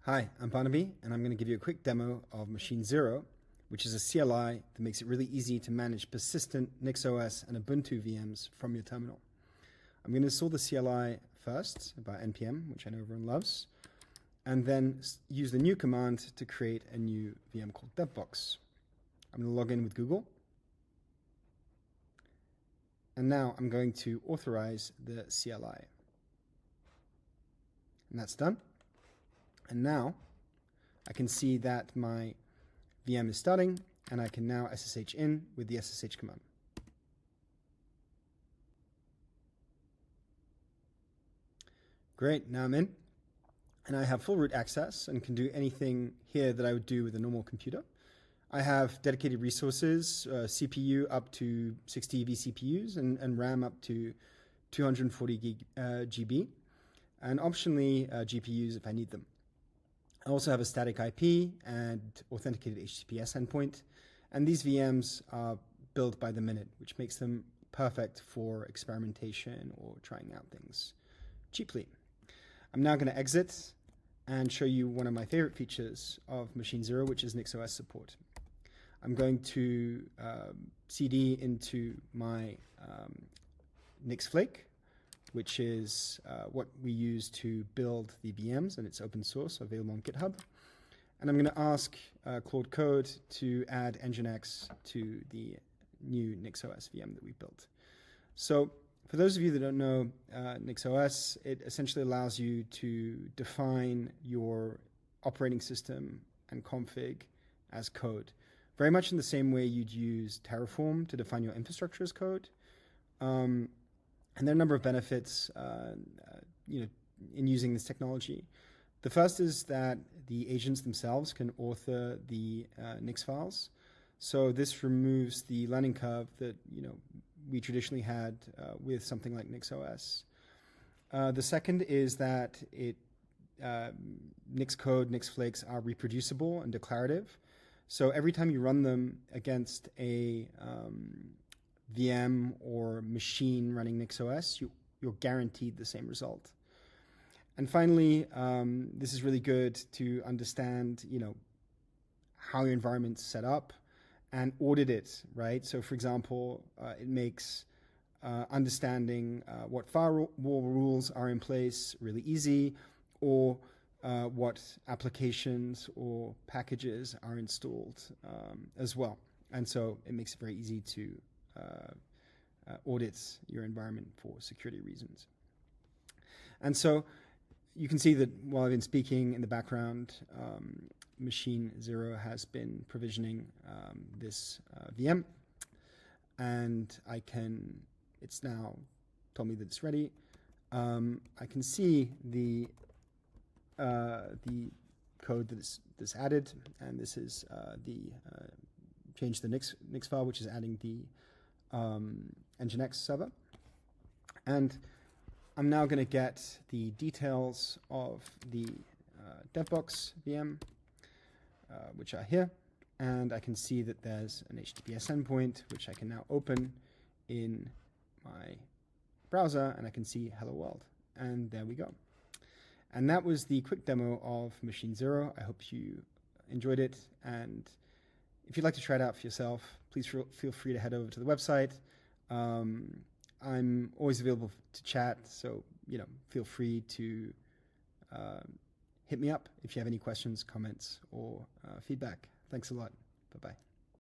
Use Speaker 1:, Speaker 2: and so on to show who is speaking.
Speaker 1: Hi, I'm Barnaby, and I'm going to give you a quick demo of machine0, which is a CLI that makes it really easy to manage persistent NixOS and Ubuntu VMs from your terminal. I'm going to install the CLI first by npm, which I know everyone loves, and then use the new command to create a new VM called devbox. I'm going to log in with Google, and now I'm going to authorize the CLI. And that's done. And now I can see that my VM is starting, and I can now SSH in with the SSH command. Great, now I'm in, and I have full root access and can do anything here that I would do with a normal computer. I have dedicated resources, CPU up to 60 vCPUs and RAM up to 240 GB, and optionally GPUs if I need them. I also have a static IP and authenticated HTTPS endpoint, and these VMs are built by the minute, which makes them perfect for experimentation or trying out things cheaply. I'm now going to exit and show you one of my favorite features of machine0, which is NixOS support. I'm going to CD into my NixFlake, which is what we use to build the VMs, and it's open source, available on GitHub. And I'm going to ask Claude Code to add Nginx to the new NixOS VM that we built. So for those of you that don't know NixOS, it essentially allows you to define your operating system and config as code, very much in the same way you'd use Terraform to define your infrastructure as code. And there are a number of benefits in using this technology. The first is that the agents themselves can author the Nix files. So this removes the learning curve that we traditionally had with something like NixOS. The second is that Nix code, Nix flakes are reproducible and declarative. So every time you run them against a VM or machine running NixOS, you're guaranteed the same result. And finally, this is really good to understand, how your environment's set up and audit it, right? So for example, it makes understanding what firewall rules are in place really easy, or what applications or packages are installed as well. And so it makes it very easy to audits your environment for security reasons. And so you can see that while I've been speaking in the background, machine0 has been provisioning this VM, and it's now told me that it's ready. I can see the code that's added, and this is change the Nix file, which is adding the Nginx server. And I'm now going to get the details of the devbox VM, which are here. And I can see that there's an HTTPS endpoint, which I can now open in my browser, and I can see hello world. And there we go. And that was the quick demo of machine0. I hope you enjoyed it. And if you'd like to try it out for yourself, please feel free to head over to the website. I'm always available to chat, so feel free to hit me up if you have any questions, comments, or feedback. Thanks a lot. Bye-bye.